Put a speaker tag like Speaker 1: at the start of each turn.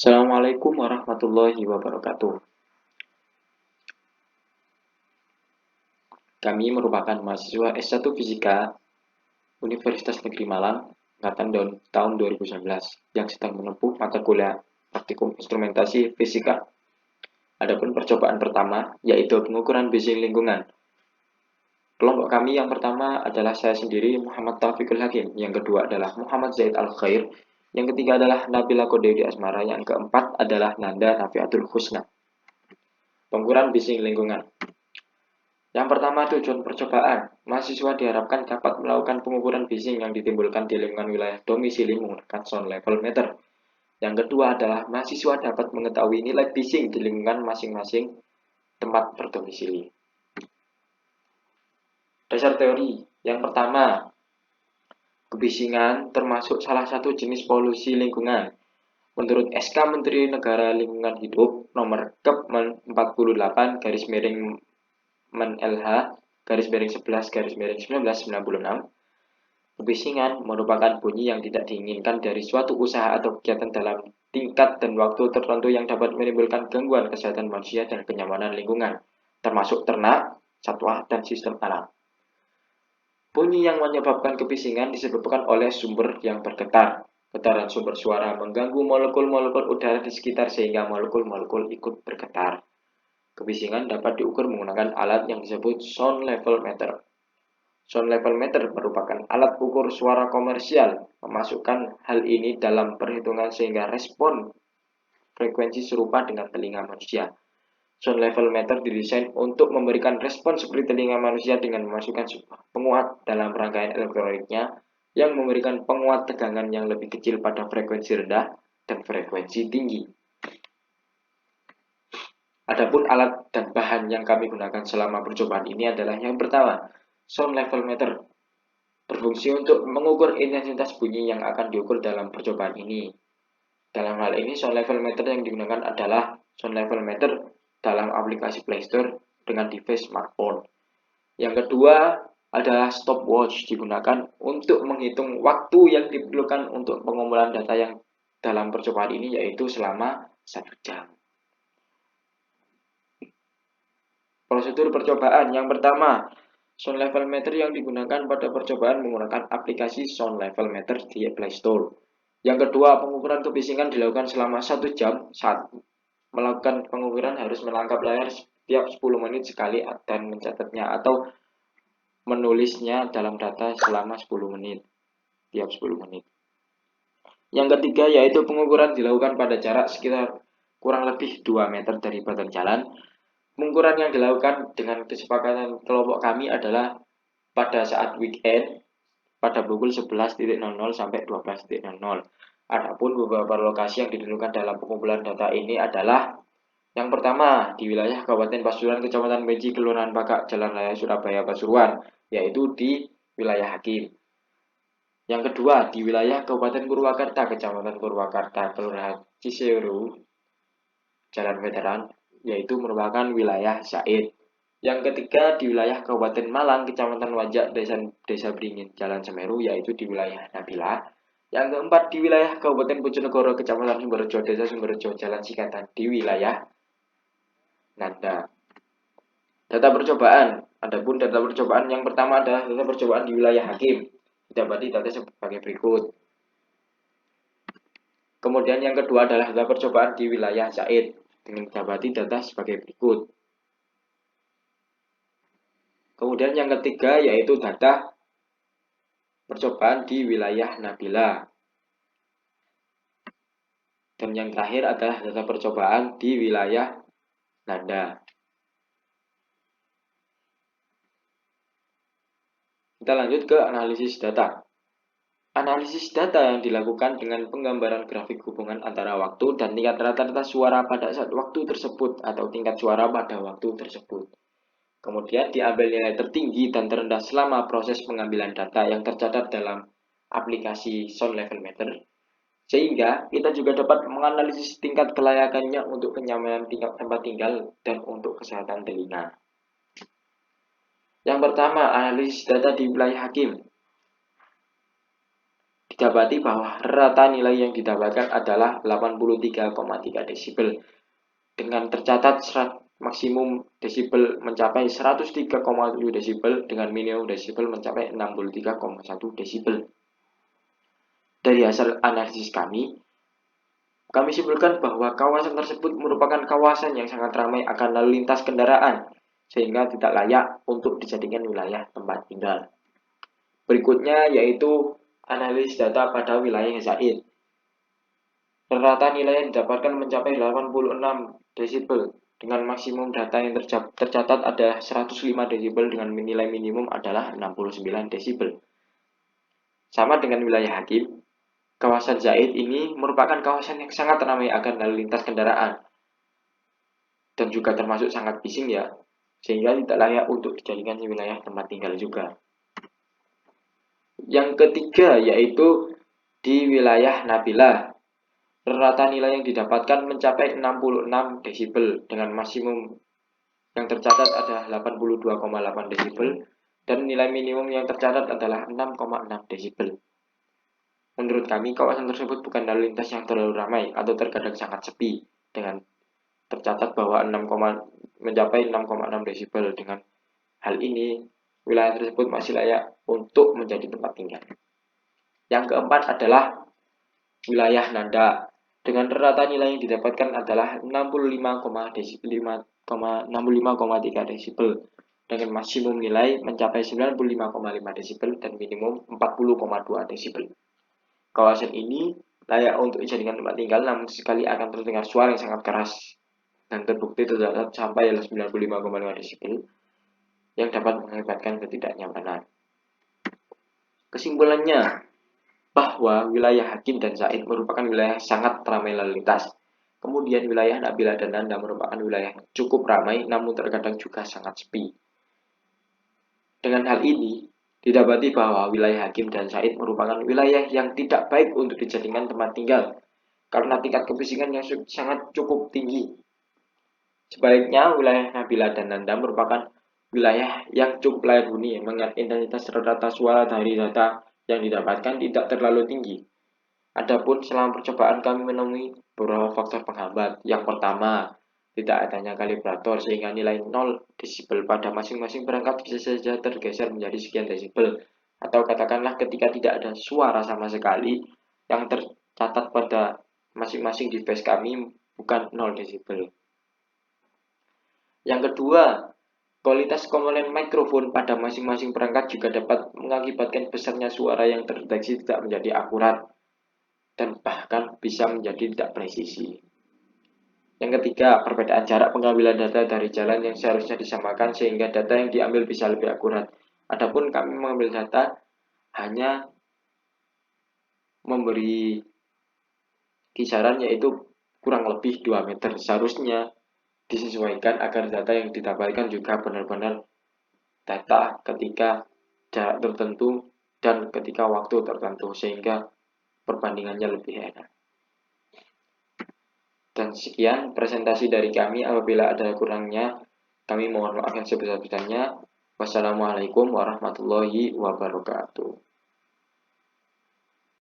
Speaker 1: Assalamualaikum warahmatullahi wabarakatuh. Kami merupakan mahasiswa S1 Fisika Universitas Negeri Malang angkatan tahun 2019 yang sedang menempuh mata kuliah praktikum instrumentasi fisika. Adapun percobaan pertama yaitu pengukuran Bising lingkungan. Kelompok kami yang pertama adalah saya sendiri Muhammad Taufikul Hakim, yang kedua adalah Muhammad Zaid Al-Khair, yang ketiga adalah Nabila Kodewi Asmara, yang keempat adalah Nanda Nafiatul Husna. Pengukuran Bising lingkungan. Yang pertama, tujuan percobaan. Mahasiswa diharapkan dapat melakukan pengukuran bising yang ditimbulkan di lingkungan wilayah domisili menggunakan sound level meter. Yang kedua adalah mahasiswa dapat mengetahui nilai bising di lingkungan masing-masing tempat berdomisili. Dasar teori. Yang pertama, kebisingan termasuk salah satu jenis polusi lingkungan. Menurut SK Menteri Negara Lingkungan Hidup nomor Kepmen 48 garis miring Men LH garis miring 11 garis miring 1996, kebisingan merupakan bunyi yang tidak diinginkan dari suatu usaha atau kegiatan dalam tingkat dan waktu tertentu yang dapat menimbulkan gangguan kesehatan manusia dan kenyamanan lingkungan, termasuk ternak, satwa, dan sistem alam. Bunyi yang menyebabkan kebisingan disebabkan oleh sumber yang bergetar. Getaran sumber suara mengganggu molekul-molekul udara di sekitar sehingga molekul-molekul ikut bergetar. Kebisingan dapat diukur menggunakan alat yang disebut sound level meter. Sound level meter merupakan alat ukur suara komersial, memasukkan hal ini dalam perhitungan sehingga respon frekuensi serupa dengan telinga manusia. Sound level meter didesain untuk memberikan respon seperti telinga manusia dengan memasukkan sebuah penguat dalam rangkaian elektroniknya yang memberikan penguat tegangan yang lebih kecil pada frekuensi rendah dan frekuensi tinggi. Adapun alat dan bahan yang kami gunakan selama percobaan ini adalah yang pertama, sound level meter. Berfungsi untuk mengukur intensitas bunyi yang akan diukur dalam percobaan ini. Dalam hal ini, sound level meter yang digunakan adalah sound level meter dalam aplikasi Play Store dengan device smartphone. Yang kedua adalah stopwatch, digunakan untuk menghitung waktu yang diperlukan untuk pengumpulan data yang dalam percobaan ini, yaitu selama 1 jam. Prosedur percobaan. Yang pertama, sound level meter yang digunakan pada percobaan menggunakan aplikasi sound level meter di Play Store. Yang kedua, pengukuran kebisingan dilakukan selama 1 jam. Saat melakukan pengukuran harus menangkap layar setiap 10 menit sekali dan mencatatnya atau menulisnya dalam data selama 10 menit. Tiap 10 menit. Yang ketiga yaitu pengukuran dilakukan pada jarak sekitar kurang lebih 2 meter dari badan jalan. Pengukuran yang dilakukan dengan kesepakatan kelompok kami adalah pada saat weekend pada pukul 11.00 sampai 12.00. Adapun beberapa lokasi yang ditentukan dalam pengumpulan data ini adalah yang pertama di wilayah Kabupaten Pasuruan, Kecamatan Meji, Kelurahan Bagak, Jalan Raya Surabaya, Pasuruan, yaitu di wilayah Hakim. Yang kedua di wilayah Kabupaten Purwakarta, Kecamatan Purwakarta, Kelurahan Ciseru, Jalan Veteran, yaitu merupakan wilayah Said. Yang ketiga di wilayah Kabupaten Malang, Kecamatan Wajak, Desa Beringin, Jalan Semeru, yaitu di wilayah Nabila. Yang keempat di wilayah Kabupaten Bojonegoro, Kecamatan Sumberjo, Desa Sumberjo, Jalan Sikatan, di wilayah Nanda. Data percobaan. Adapun data percobaan yang pertama adalah data percobaan di wilayah Hakim. Didapati data sebagai berikut. Kemudian yang kedua adalah data percobaan di wilayah Said. Dengan didapati data sebagai berikut. Kemudian yang ketiga yaitu data percobaan di wilayah Nabila. Dan yang terakhir adalah data percobaan di wilayah Nanda. Kita lanjut ke analisis data. Analisis data yang dilakukan dengan penggambaran grafik hubungan antara waktu dan tingkat rata-rata suara pada saat waktu tersebut atau tingkat suara pada waktu tersebut. Kemudian diambil nilai tertinggi dan terendah selama proses pengambilan data yang tercatat dalam aplikasi sound level meter. Sehingga kita juga dapat menganalisis tingkat kelayakannya untuk kenyamanan tempat tinggal dan untuk kesehatan telinga. Yang pertama, analisis data di wilayah Hakim. didapati bahwa rata nilai yang didapatkan adalah 83,3 desibel dengan tercatat maksimum desibel mencapai 103,7 desibel dengan minimum desibel mencapai 63,1 desibel. Dari hasil analisis kami simpulkan bahwa kawasan tersebut merupakan kawasan yang sangat ramai akan lalu lintas kendaraan, sehingga tidak layak untuk dijadikan wilayah tempat tinggal. Berikutnya yaitu analisis data pada wilayah Zaid. Rata nilai yang didapatkan mencapai 86 desibel dengan maksimum data yang tercatat adalah 105 desibel dengan nilai minimum adalah 69 desibel. Sama dengan wilayah Hakim, kawasan Zaid ini merupakan kawasan yang sangat ramai akan lalu lintas kendaraan dan juga termasuk sangat bising ya, sehingga tidak layak untuk dijadikan wilayah tempat tinggal juga. Yang ketiga yaitu di wilayah Nabila. Rata nilai yang didapatkan mencapai 66 desibel dengan maksimum yang tercatat adalah 82,8 desibel dan nilai minimum yang tercatat adalah 6,6 desibel. Menurut kami, kawasan tersebut bukan lalu lintas yang terlalu ramai atau terkadang sangat sepi dengan tercatat bahwa mencapai 6,6 desibel. Dengan hal ini, wilayah tersebut masih layak untuk menjadi tempat tinggal. Yang keempat adalah wilayah Nanda. Dengan rata nilai yang didapatkan adalah 65,3 desibel dengan maksimum nilai mencapai 95,5 desibel dan minimum 40,2 desibel. Kawasan ini layak untuk dijadikan tempat tinggal, namun sekali akan terdengar suara yang sangat keras dan terbukti tercatat sampai 95,5 desibel yang dapat mengakibatkan ketidaknyamanan. Kesimpulannya, bahwa wilayah Hakim dan Zaid merupakan wilayah sangat ramai lalu lintas. Kemudian wilayah Nabila dan Nanda merupakan wilayah cukup ramai namun terkadang juga sangat sepi. Dengan hal ini, didapati bahwa wilayah Hakim dan Zaid merupakan wilayah yang tidak baik untuk dijadikan tempat tinggal karena tingkat kebisingan yang sangat cukup tinggi. Sebaliknya, wilayah Nabila dan Nanda merupakan wilayah yang cukup layak huni mengingat intensitas rata suara dari data yang didapatkan tidak terlalu tinggi. Adapun selama percobaan kami menemui beberapa faktor penghambat. Yang pertama, tidak adanya kalibrator sehingga nilai 0 desibel pada masing-masing perangkat bisa saja tergeser menjadi sekian desibel. Atau katakanlah ketika tidak ada suara sama sekali yang tercatat pada masing-masing device kami bukan 0 desibel. Yang kedua, kualitas komponen mikrofon pada masing-masing perangkat juga dapat mengakibatkan besarnya suara yang terdeteksi tidak menjadi akurat dan bahkan bisa menjadi tidak presisi. Yang ketiga, perbedaan jarak pengambilan data dari jalan yang seharusnya disamakan sehingga data yang diambil bisa lebih akurat. Adapun kami mengambil data hanya memberi kisaran yaitu kurang lebih 2 meter. Seharusnya disesuaikan agar data yang didapatkan juga benar-benar data ketika jarak tertentu dan ketika waktu tertentu sehingga perbandingannya lebih enak. Dan sekian presentasi dari kami. Apabila ada kurangnya kami mohon maaf yang sebesar-besarnya. Wassalamualaikum warahmatullahi wabarakatuh.